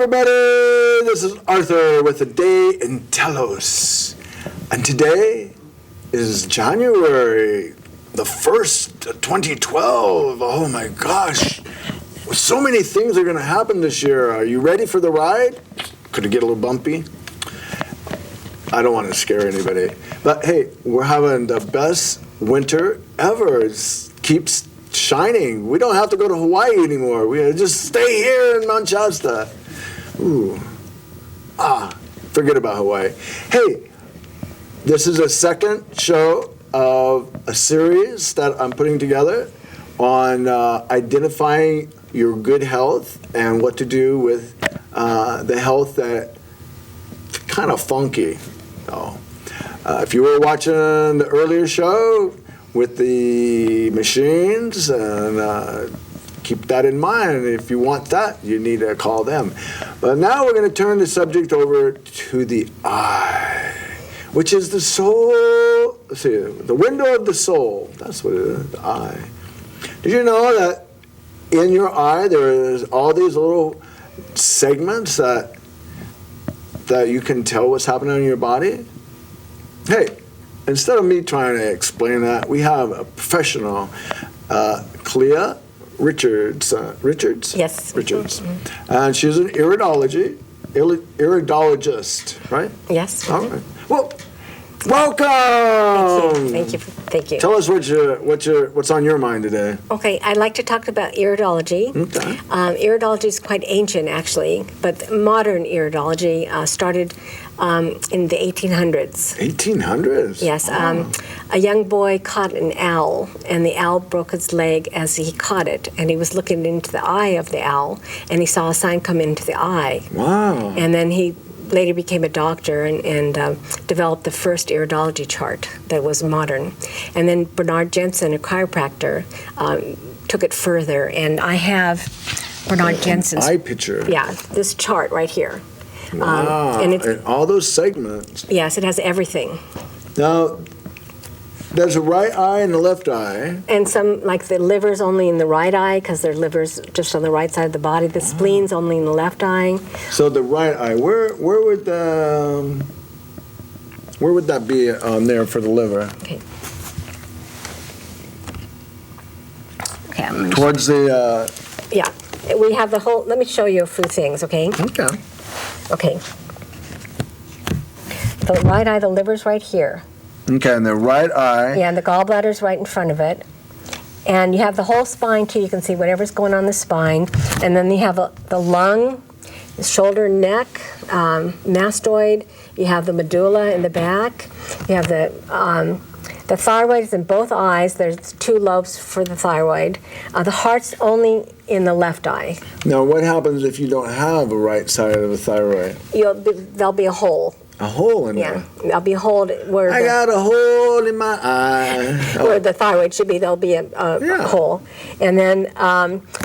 everybody, this is Arthur with Aday in Telos. And today is January the 1st, 2012. Oh my gosh. So many things are going to happen this year. Are you ready for the ride? Could it get a little bumpy? I don't want to scare anybody. But hey, we're having the best winter ever. It keeps shining. We don't have to go to Hawaii anymore. We just stay here in Mount Shasta. Ooh. Forget about Hawaii. Hey, this is a second show of a series that I'm putting together on identifying your good health and what to do with the health that's kind of funky. If you were watching the earlier show with the machines, and keep that in mind. If you want that, you need to call them. But now we're going to turn the subject over to the eye, which is the soul. Let's see, the window of the soul. That's what it is, the eye. Did you know that in your eye there is all these little segments that you can tell what's happening in your body? Hey, instead of me trying to explain that, we have a professional, Clea Richards. Richards? Yes. Richards. Mm-hmm. And she's an iridologist, right? Yes. All right. Well, welcome. Thank you. Thank you. Tell us what's on your mind today. Okay, I'd like to talk about iridology. Okay. Iridology is quite ancient, actually, but modern iridology started in the 1800s. 1800s? Yes. A young boy caught an owl, and the owl broke his leg as he caught it, and he was looking into the eye of the owl, and he saw a sign come into the eye. Wow. And then he later became a doctor and developed the first iridology chart that was modern. And then Bernard Jensen, a chiropractor, took it further. And I have Bernard Jensen's eye picture. Yeah, this chart right here. Wow. And all those segments. Yes, it has everything. Now, there's a right eye and a left eye. And some, like the liver's only in the right eye because their liver's just on the right side of the body. The spleen's only in the left eye. So the right eye, where would that be on there for the liver? Okay. Okay. Towards the. Yeah, we have the whole. Let me show you a few things. Okay. Okay. Okay. The right eye, the liver's right here. Okay, and the right eye. Yeah, and the gallbladder's right in front of it. And you have the whole spine, too. You can see whatever's going on the spine. And then you have the lung, the shoulder, neck, mastoid. You have the medulla in the back. You have the thyroid is in both eyes. There's two lobes for the thyroid. The heart's only in the left eye. Now, what happens if you don't have a right side of the thyroid? There'll be a hole. A hole in there? Yeah, there'll be a hole where I got a hole in my eye. Where the thyroid should be, there'll be a hole. And then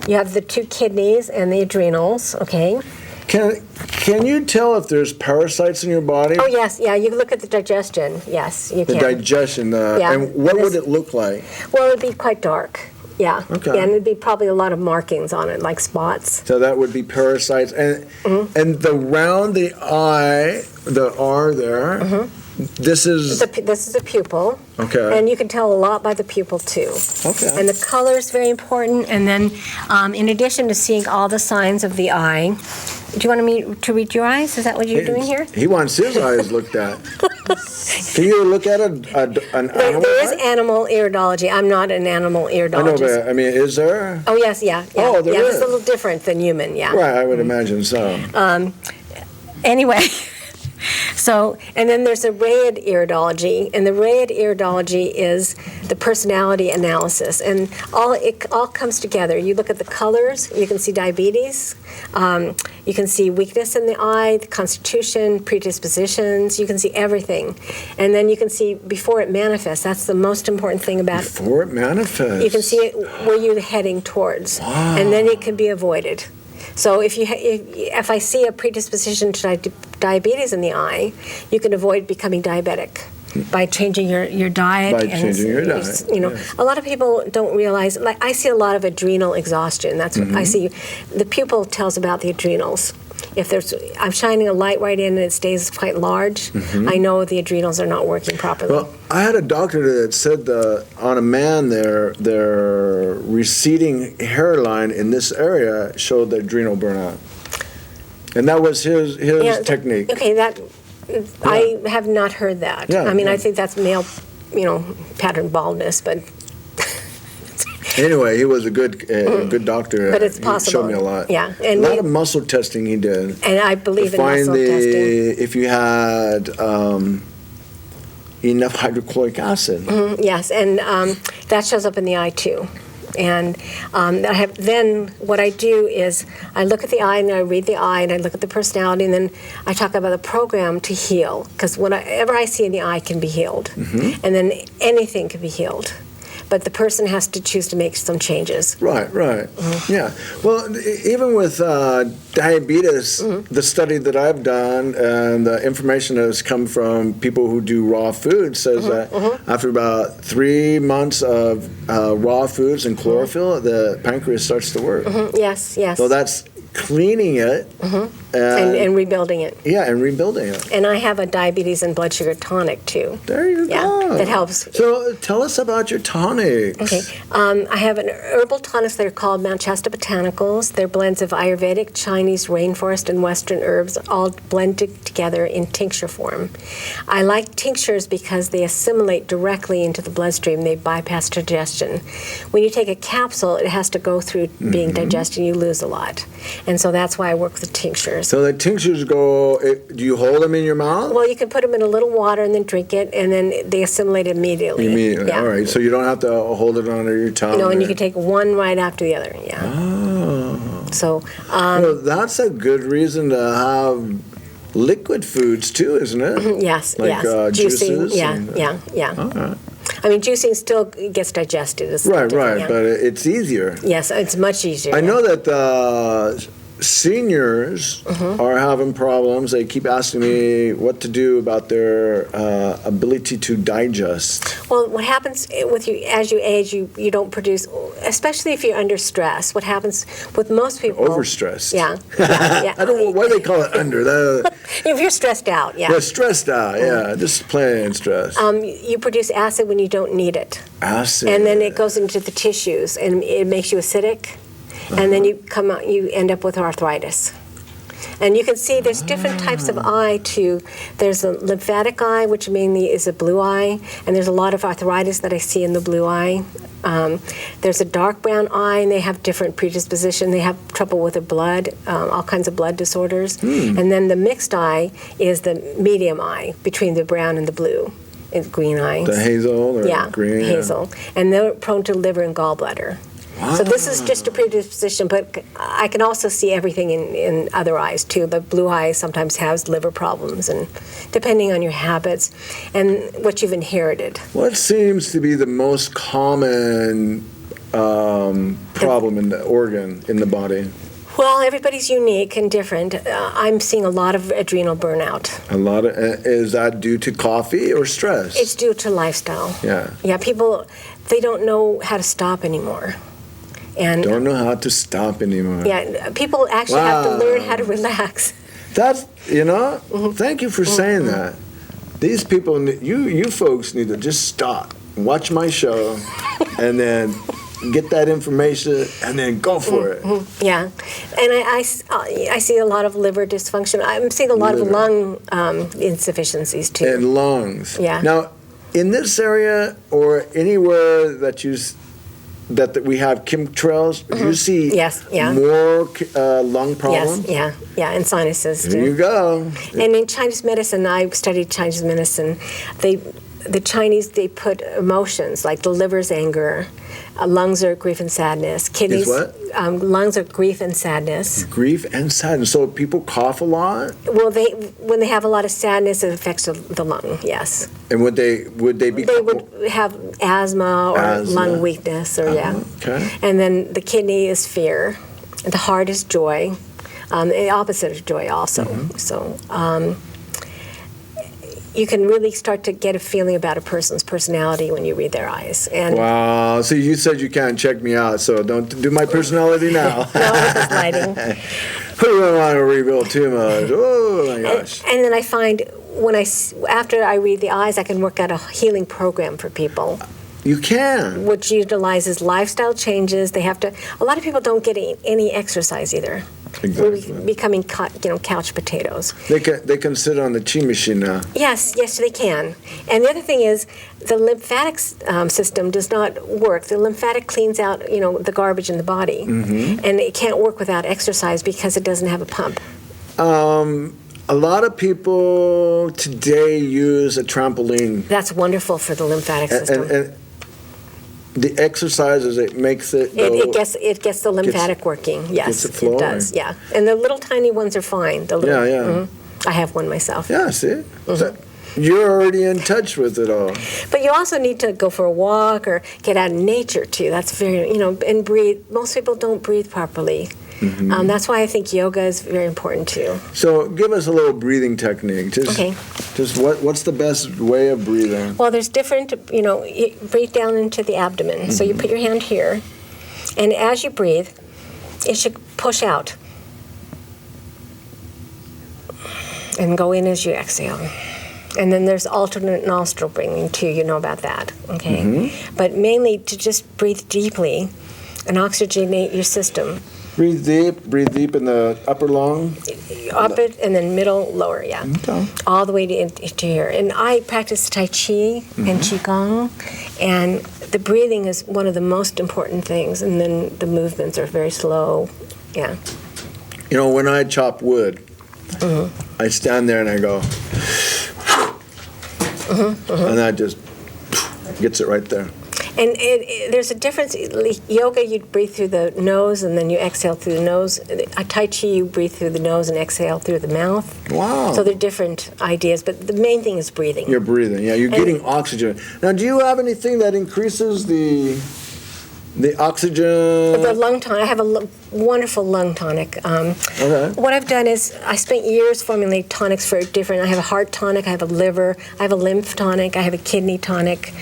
you have the two kidneys and the adrenals, okay? Can you tell if there's parasites in your body? Oh, yes, yeah, you can look at the digestion, yes, you can. The digestion, yeah. And what would it look like? Well, it would be quite dark. Yeah. Okay. Yeah, and it'd be probably a lot of markings on it, like spots. So that would be parasites. And around the eye, the R there, this is... This is a pupil. Okay. And you can tell a lot by the pupil, too. Okay. And the color is very important. And then, in addition to seeing all the signs of the eye, do you want me to read your eyes? Is that what you're doing here? He wants his eyes looked at. Can you look at an animal There is eye? Animal iridology. I'm not an animal iridologist. I know, but I mean, is there? Oh, yes, yeah. Oh, there is. It's a little different than human, yeah. Right, I would imagine so. Anyway, so, and then there's a rayed iridology, and the rayed iridology is the personality analysis, and it all comes together. You look at the colors, you can see diabetes, you can see weakness in the eye, the constitution, predispositions, you can see everything. And then you can see before it manifests. That's the most important thing about it. Before it manifests. You can see it, where you're heading towards, and then it can be avoided. So if I see a predisposition to diabetes in the eye, you can avoid becoming diabetic by changing your diet. By changing your diet. You know, yes. A lot of people don't realize. Like I see a lot of adrenal exhaustion. That's what I see. The pupil tells about the adrenals. if I'm shining a light right in and it stays quite large, I know the adrenals are not working properly. Well, I had a doctor that said on a man their receding hairline in this area showed the adrenal burnout. And that was his technique. Okay, I have not heard that. Yeah, I mean, yeah. I think that's male, pattern baldness, but anyway, he was a good doctor. But it's He possible. showed me a lot. Yeah, a lot of muscle testing he did. And I believe to in find muscle testing. if you had enough hydrochloric acid. Yes, and that shows up in the eye too. And then what I do is I look at the eye and I read the eye and I look at the personality and then I talk about the program to heal, because whatever I see in the eye can be healed, and then anything can be healed. But the person has to choose to make some changes. Right. Yeah. Well, even with diabetes, the study that I've done and the information that has come from people who do raw food says that after about 3 months of raw foods and chlorophyll, the pancreas starts to work. Yes. So that's cleaning it And rebuilding it. Yeah, and rebuilding it. And I have a diabetes and blood sugar tonic too. There you go. Yeah, that helps. So tell us about your tonics. Okay. I have an herbal tonics that are called Mount Shasta Botanicals. They're blends of Ayurvedic, Chinese, rainforest, and Western herbs, all blended together in tincture form. I like tinctures because they assimilate directly into the bloodstream. They bypass digestion. When you take a capsule, it has to go through being digested. You lose a lot. And so that's why I work with tinctures. So the tinctures go, do you hold them in your mouth? Well, you can put them in a little water and then drink it, and then they assimilate immediately. Immediately, Yeah. all right. So you don't have to hold it under your tongue. And you can take one right after the other. Yeah. Oh. So. Well, that's a good reason to have liquid foods too, isn't it? Yes. Like yes. juices. Juicing. Yeah. All right. I mean, juicing still gets digested. It's Right, different, yeah. but it's easier. Yes, it's much easier. I know that seniors are having problems. They keep asking me what to do about their ability to digest. Well, what happens with you as you age, you don't produce, especially if you're under stress. What happens with most people? Overstressed. Yeah. I don't know why they call it under. If you're stressed out, yeah. They're stressed out, yeah, just plain stressed. You produce acid when you don't need it. Acid. And then it goes into the tissues, and it makes you acidic. And then you end up with arthritis. And you can see there's different types of eye too. There's a lymphatic eye, which mainly is a blue eye, and there's a lot of arthritis that I see in the blue eye. There's a dark brown eye, and they have different predisposition. They have trouble with their blood, all kinds of blood disorders. And then the mixed eye is the medium eye, between the brown and the blue. It's green eye. The hazel or green? Hazel. And they're prone to liver and gallbladder. Wow. So this is just a predisposition, but I can also see everything in other eyes too. The blue eye sometimes has liver problems, and depending on your habits and what you've inherited. What seems to be the most common problem in the organ in the body? Well, everybody's unique and different. I'm seeing a lot of adrenal burnout. A lot of is that due to coffee or stress? It's due to lifestyle. Yeah. Yeah, people, they don't know how to stop anymore. And Don't know how to stop anymore. yeah, people actually have to learn how to relax. That's, thank you for saying that. These people, you folks need to just stop, watch my show, and then get that information, and then go for it. Yeah, and I see a lot of liver dysfunction. I'm seeing a lot of lung insufficiencies too. And lungs. Yeah. Now, in this area or anywhere that that we have chemtrails, do you see more lung problems? Yes, and sinuses too. There you go. And in Chinese medicine, I studied Chinese medicine. The Chinese, they put emotions, like the liver's anger, lungs are grief and sadness, kidneys, what? Lungs are grief and sadness. Grief and sadness. So people cough a lot? Well, when they have a lot of sadness, it affects the lung, yes. And would they be? They would have asthma or lung weakness, or Okay. And then the kidney is fear, the heart is joy, the opposite of joy also. So you can really start to get a feeling about a person's personality when you read their eyes. And Wow. So you said you can't check me out, so don't do my personality now. no, with this lighting. Who don't want to rebuild too much? Oh my gosh. And then I find after I read the eyes, I can work out a healing program for people, You can. which utilizes lifestyle changes. They have to. A lot of people don't get any exercise either. Exactly. We're becoming couch potatoes. They can sit on the chi machine now. Yes, they can. And the other thing is, the lymphatic system does not work. The lymphatic cleans out, the garbage in the body, and it can't work without exercise because it doesn't have a pump. A lot of people today use a trampoline. That's wonderful for the lymphatic system. And the exercises, it makes it go, it gets the lymphatic working. Yes, gets it flowing. does. Yeah, and the little tiny ones are fine. The little, Yeah. I have one myself. Yeah, see? So you're already in touch with it all. But you also need to go for a walk or get out in nature too. That's very, and breathe. Most people don't breathe properly. That's why I think yoga is very important too. So give us a little breathing technique. Just what's the best way of breathing? Well, there's different, you breathe down into the abdomen. So you put your hand here, and as you breathe, it should push out. And go in as you exhale. And then there's alternate nostril breathing too, you know about that, okay? But mainly to just breathe deeply and oxygenate your system. Breathe deep in the upper lung. Up it and then middle, lower, yeah. Okay. All the way to here. And I practice Tai Chi and Qigong, and the breathing is one of the most important things, and then the movements are very slow, yeah. When I chop wood, I stand there and I go, and that just gets it right there. And there's a difference. Yoga, you breathe through the nose and then you exhale through the nose. Tai Chi, you breathe through the nose and exhale through the mouth. Wow. So they're different ideas, but the main thing is breathing. You're breathing, yeah. You're getting oxygen. Now, do you have anything that increases the oxygen? The lung tonic, I have a wonderful lung tonic. Okay. What I've done is I spent years formulating tonics for different. I have a heart tonic, I have a liver, I have a lymph tonic, I have a kidney tonic.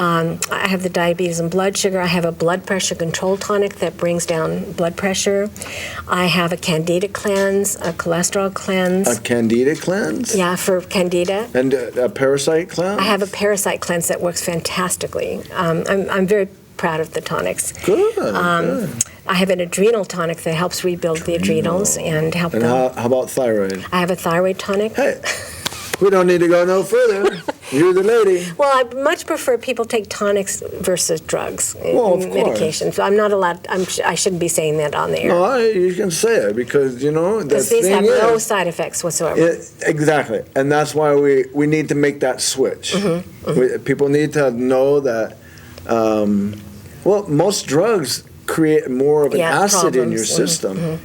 I have the diabetes and blood sugar. I have a blood pressure control tonic that brings down blood pressure. I have a candida cleanse, a cholesterol cleanse. A candida cleanse? Yeah, for candida. And a parasite cleanse? I have a parasite cleanse that works fantastically. I'm very proud of the tonics. Good. I have an adrenal tonic that helps rebuild the adrenals and help And them. how about thyroid? I have a thyroid tonic. Hey, we don't need to go no further. You're the lady. Well, I much prefer people take tonics versus drugs, Well, of course. medications. I'm not allowed. I shouldn't be saying that on the air. No, you can say it because, the Because these thing have no is, side effects whatsoever. exactly. And that's why we need to make that switch. People need to know that, most drugs create more of an acid in your system.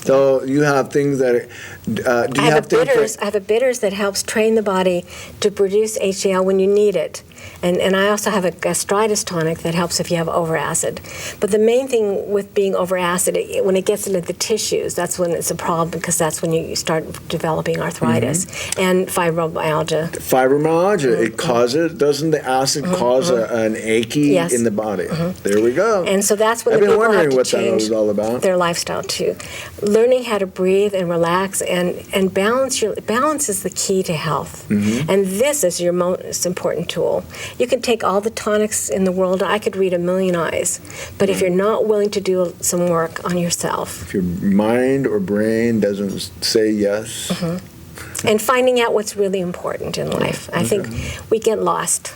So you have things that, do you have things I have a bitters that helps train the body to produce HCl when you need it. And I also have a gastritis tonic that helps if you have overacid. But the main thing with being overacid, when it gets into the tissues, that's when it's a problem because that's when you start developing arthritis and fibromyalgia. Fibromyalgia, it causes, doesn't the acid cause an achy in the body? There we go. And so that's when I've the been people have wondering to what that change was all about. their lifestyle too. Learning how to breathe and relax and balance is the key to health. And this is your most important tool. You can take all the tonics in the world. I could read a million eyes. But if you're not willing to do some work on yourself. If your mind or brain doesn't say yes. And finding out what's really important in life. I think we get lost.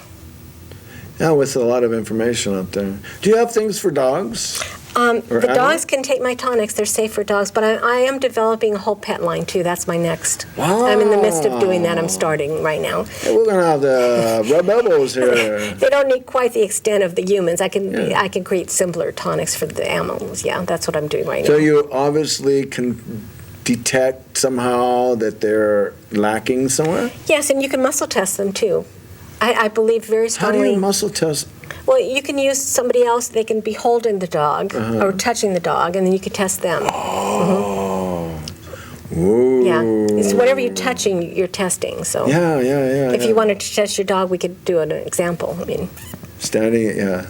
Yeah, with a lot of information out there. Do you have things for dogs? The dogs can take my tonics. They're safe for dogs. But I am developing a whole pet line, too. That's my next. Wow. I'm in the midst of doing that. I'm starting right now. Hey, we're going to have the rub elbows here. They don't need quite the extent of the humans. I can create simpler tonics for the animals. Yeah, that's what I'm doing right now. So you obviously can detect somehow that they're lacking somewhere? Yes, and you can muscle test them, too. I believe very How strongly. do you muscle test? Well, you can use somebody else. They can be holding the dog or touching the dog, and then you can test them. Oh. Ooh. Yeah. It's whatever you're touching, you're testing. So Yeah. if you wanted to test your dog, we could do an example. I mean, Standing, yeah.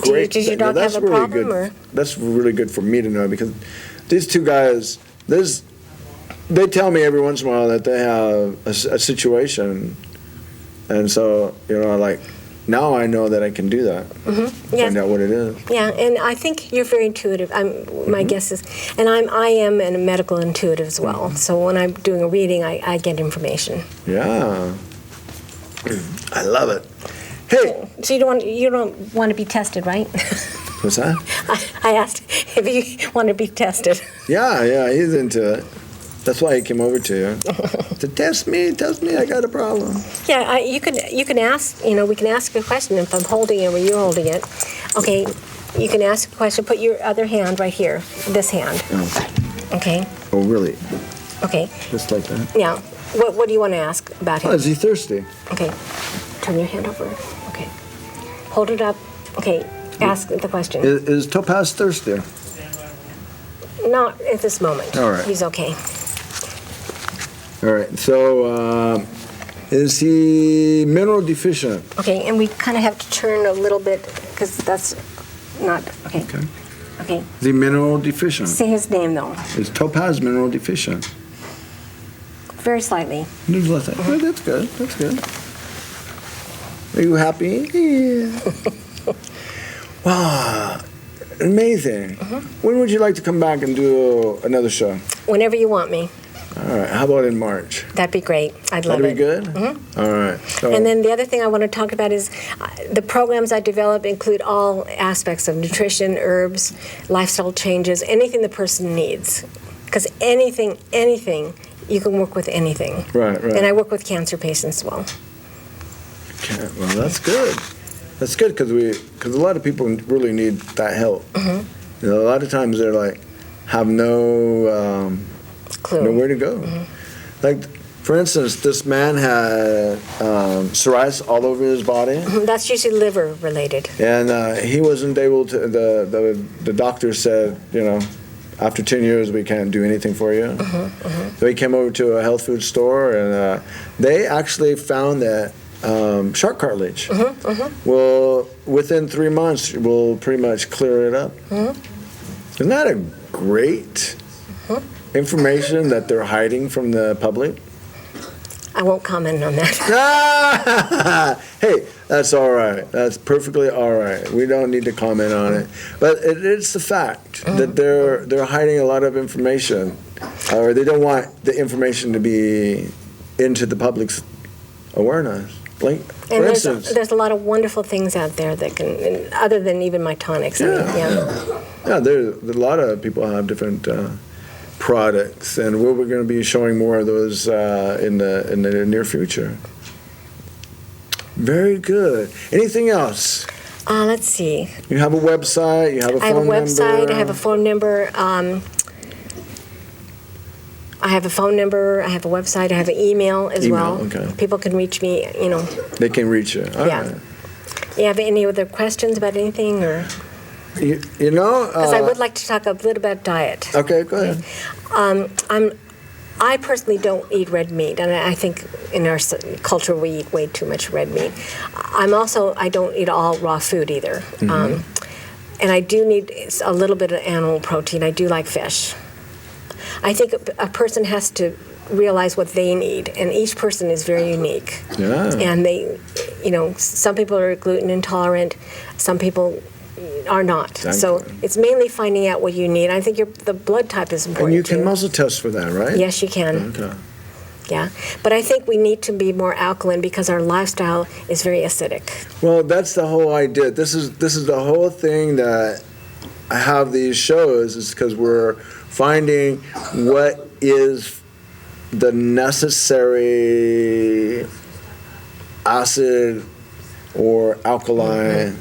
Great. Does your dog That's have a really problem, good. or? That's really good for me to know because these two guys, there's they tell me every once in a while that they have a situation, and so like now I know that I can do that. Find out what it is. Yeah, and I think you're very intuitive. My guess is, and I am a medical intuitive as well. So when I'm doing a reading, I get information. Yeah, I love it. Hey, so you don't want to be tested, right? What's that? I asked if you want to be tested. Yeah, he's into it. That's why he came over to you. To test me, I got a problem. Yeah, you can ask, we can ask a question if I'm holding it or you're holding it. Okay, you can ask a question. Put your other hand right here, this hand. Oh. Okay. Oh, really? Okay. Just like that? Yeah. What do you want to ask about him? Oh, is he thirsty? Okay. Turn your hand over. Okay. Hold it up. Okay. Ask the question. Is Topaz thirsty? Not at this moment. All right. He's okay. All right. So, is he mineral deficient? Okay, and we kind of have to turn a little bit because that's not okay. Okay. Is he mineral deficient? Say his name though. Is Topaz mineral deficient? Very slightly. Oh, that's good. That's good. Are you happy? Yeah. Wow. Amazing. When would you like to come back and do another show? Whenever you want me. All right. How about in March? That'd be great. I'd love it. That'd be good? All right. So, And then the other thing I want to talk about is the programs I develop include all aspects of nutrition, herbs, lifestyle changes, anything the person needs. Because anything, you can work with anything. Right. And I work with cancer patients as well. Okay, well, that's good. That's good because a lot of people really need that help. A lot of times they're like, have no Clue. nowhere to go. Like, for instance, this man had psoriasis all over his body. That's usually liver related. And he wasn't able to, the doctor said, after 10 years, we can't do anything for you. So he came over to a health food store, and they actually found that shark cartilage will, within 3 months, will pretty much clear it up. Isn't that a great information that they're hiding from the public? I won't comment on that. Hey, that's all right. That's perfectly all right. We don't need to comment on it. But it's the fact that they're hiding a lot of information, or they don't want the information to be into the public's awareness. Like, for instance, there's a lot of wonderful things out there that can, other than even my tonics. Yeah, there's a lot of people have different products, and we're going to be showing more of those in the near future. Very good. Anything else? Let's see. You have a website. You have a phone number. I have a website. I have a phone number. I have a phone number. I have a website. I have an email as well. Okay. People can reach me. They can reach you. All right. You have any other questions about anything, or? Because I would like to talk a little about diet. Okay, go ahead. I personally don't eat red meat, and I think in our culture we eat way too much red meat. I don't eat all raw food either, and I do need a little bit of animal protein. I do like fish. I think a person has to realize what they need, and each person is very unique. Yeah. And they, some people are gluten intolerant, some people are not. Exactly. So it's mainly finding out what you need. I think the blood type is important. And you can too. muscle test for that, right? Yes, you can. Okay. Yeah, but I think we need to be more alkaline because our lifestyle is very acidic. Well, that's the whole idea. This is the whole thing that I have these shows, is because we're finding what is the necessary acid or alkaline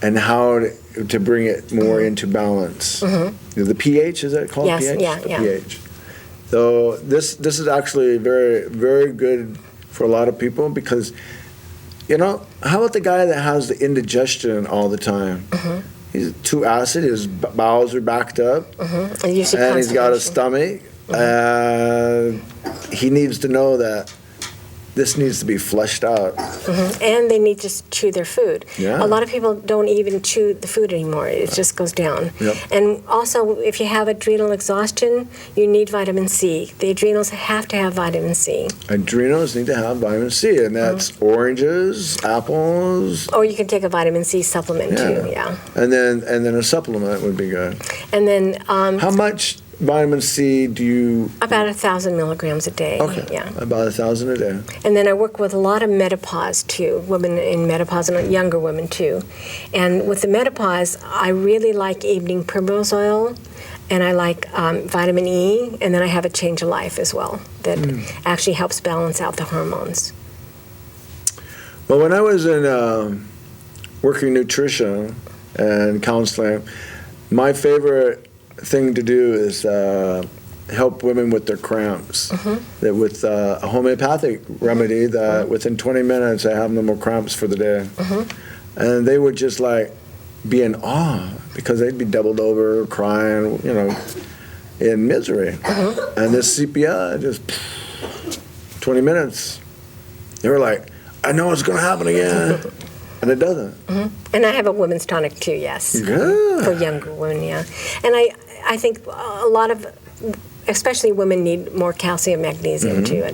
and how to bring it more into balance. The pH, is that called Yes, pH? yeah, The yeah. pH. So this is actually very, very good for a lot of people because, how about the guy that has the indigestion all the time? He's too acid, his bowels are backed up, And and he's got a stomach. He needs to know that this needs to be flushed out. And they need to chew their food. Yeah. A lot of people don't even chew the food anymore. It just goes down. Yep. And also, if you have adrenal exhaustion, you need vitamin C. The adrenals have to have vitamin C. Adrenals need to have vitamin C, and that's oranges, apples. Or you can take a vitamin C supplement too, And then a supplement would be good. And then How much vitamin C do you? about 1,000 milligrams a day. Okay. Yeah. About 1,000 a day. And then I work with a lot of menopause too, women in menopause and younger women too. And with the menopause, I really like evening primrose oil, and I like vitamin E, and then I have a Change of Life as well that actually helps balance out the hormones. Well, when I was in working nutrition and counseling, my favorite thing to do is help women with their cramps. That with a homeopathic remedy that within 20 minutes I have no more cramps for the day. And they would just like be in awe because they'd be doubled over, crying, in misery. And this CPI, just 20 minutes, they were like, I know it's going to happen again. And it doesn't. And I have a women's tonic too, yes. Yeah. For younger women, yeah. And I think a lot of, especially women, need more calcium, magnesium too.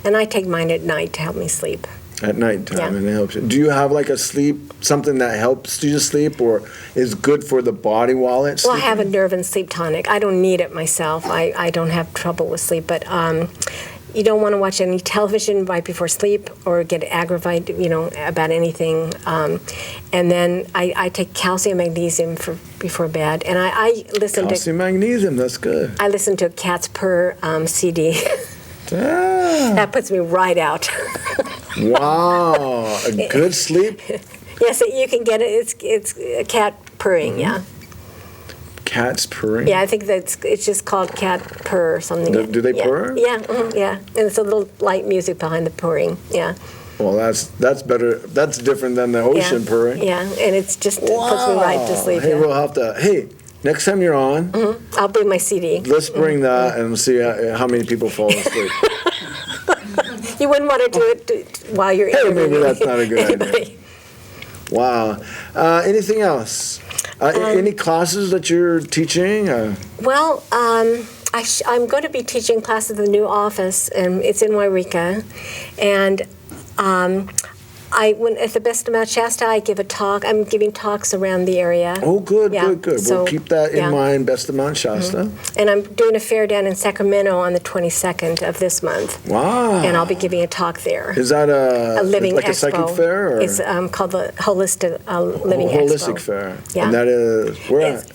And I take mine at night to help me sleep. At night time, Yeah. and it helps you. Do you have like a sleep, something that helps you sleep or is good for the body while it's Well, I sleeping? have a nerve and sleep tonic. I don't need it myself. I don't have trouble with sleep, but you don't want to watch any television right before sleep or get aggravated, about anything. And then I take calcium, magnesium before bed, and I listen Calcium, magnesium, that's good. I listen to a Cat's Purr CD. Ah, That puts me right out. wow, a good sleep? Yes, you can get it. It's a cat purring. Yeah. Cat's purring? Yeah, I think it's just called cat purr or something. Do they yeah. purr? Yeah, yeah. And it's a little light music behind the purring. Yeah. Well, that's better. That's different than the ocean yeah. purring. Yeah, and it's just puts me right to sleep. Hey, yeah. we'll have to. Hey, next time you're on, I'll bring my CD. let's bring that and see how many people fall asleep. You wouldn't want to do it while you're Hey, maybe interviewing that's not a good idea. anybody. Wow. Anything else? Any classes that you're teaching? Well, I'm going to be teaching classes in the new office, and it's in Wairika. And when at the Best of Mount Shasta, I give a talk. I'm giving talks around the area. Oh, good, Yeah, good. so, We'll keep that in yeah. mind, Best of Mount Shasta. And I'm doing a fair down in Sacramento on the 22nd of this month. Wow. And I'll be giving a talk there. Is that A living like expo. a psychic fair? Or? It's called the Holistic Living Holistic Expo. fair. Yeah. And that is, where It's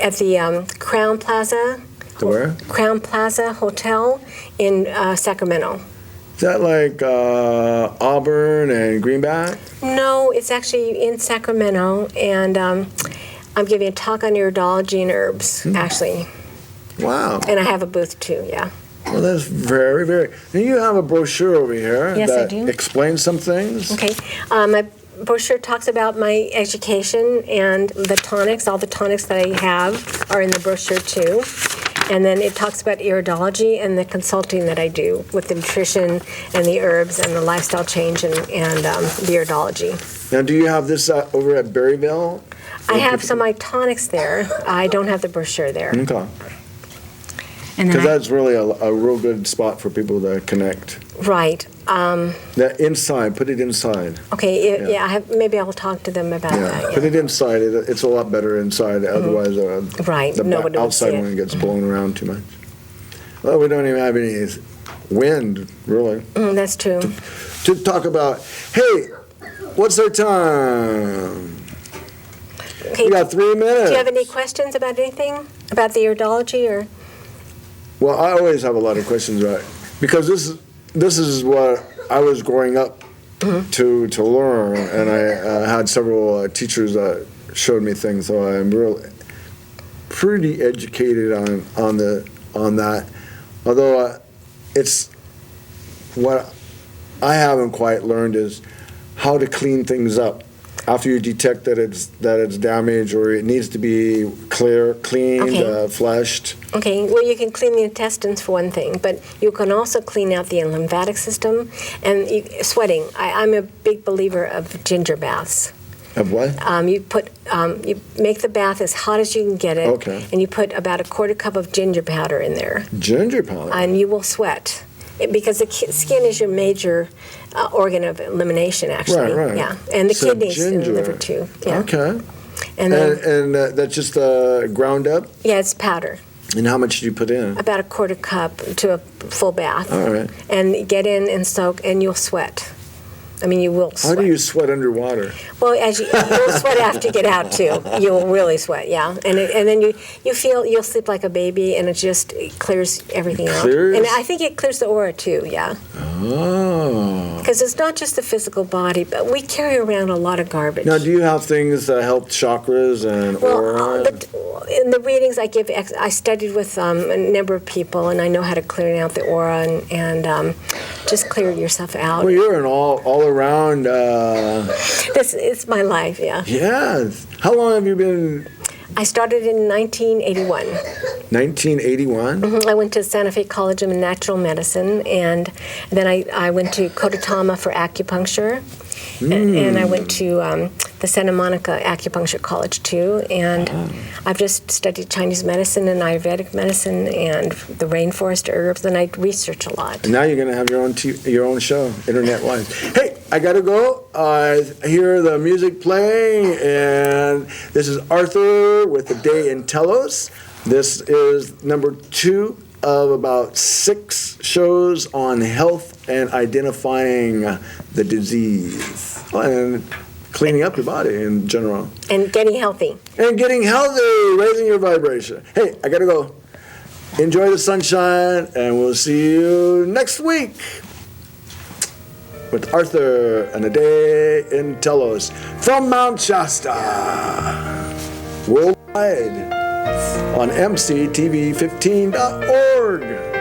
at the Crown Plaza. The where? Crown Plaza Hotel in Sacramento. Is that like Auburn and Greenback? No, it's actually in Sacramento, and I'm giving a talk on iridology and herbs, actually. Wow. And I have a booth too, yeah. Well, that's very, very. And you have a brochure over here Yes, I that do. explains some things. Okay. My brochure talks about my education and the tonics. All the tonics that I have are in the brochure too. And then it talks about iridology and the consulting that I do with the nutrition and the herbs and the lifestyle change and the iridology. Now, do you have this over at Berryville? I have some of my tonics there. I don't have the brochure there. Okay. And Because then that's really a real good spot for people to connect. right. That inside, put it inside. Okay. Yeah. Maybe I'll talk to them about Yeah, that. put it inside. It's a lot better inside. Otherwise, Right, the nobody will outside see it. one gets blown around too much. Well, we don't even have any wind, really, That's true. to talk about. Hey, what's our time? Okay. We got 3 minutes. Do you have any questions about anything about the iridology or? Well, I always have a lot of questions about it because this is what I was growing up to learn, and I had several teachers that showed me things, so I'm really pretty educated on that. Although it's what I haven't quite learned is how to clean things up. After you detect that it's damaged or it needs to be cleaned, Okay. flushed. Okay, well, you can clean the intestines for one thing, but you can also clean out the lymphatic system and sweating. I'm a big believer of ginger baths. Of what? You make the bath as hot as you can get it, Okay. and you put about a quarter cup of ginger powder in there, Ginger powder. and you will sweat. Because the skin is your major organ of elimination, actually. Right. Yeah, and the So kidneys and the ginger. liver too. Yeah. Okay. And then, And that's just ground up? yeah, it's powder. And how much did you put in? About a quarter cup to a full bath. All right. And get in and soak, and you'll sweat. I mean, you will How sweat. do you sweat underwater? Well, you'll sweat after you get out too. You'll really sweat, yeah. And then you'll sleep like a baby, and it clears everything out. Clears? And I think it clears the aura too, yeah. Oh. Because it's not just the physical body, but we carry around a lot of garbage. Now, do you have things that help chakras and aura? In the readings I give, I studied with a number of people, and I know how to clear out the aura and just clear yourself out. Well, you're an all around. This is my life, yeah. Yes. How long have you been? I started in 1981. 1981. I went to Santa Fe College of Natural Medicine, and then I went to Kodatama for acupuncture, and I went to the Santa Monica Acupuncture College too, and I've just studied Chinese medicine and Ayurvedic medicine and the rainforest herbs, and I research a lot. And now you're going to have your own show, internet-wise. Hey, I got to go. I hear the music playing, and this is Arthur with Aday in Telos. This is number 2 of about 6 shows on health and identifying the disease and cleaning up your body in general. And getting healthy. And getting healthy, raising your vibration. Hey, I got to go. Enjoy the sunshine, and we'll see you next week with Arthur and Aday in Telos from Mount Shasta, worldwide on mctv15.org.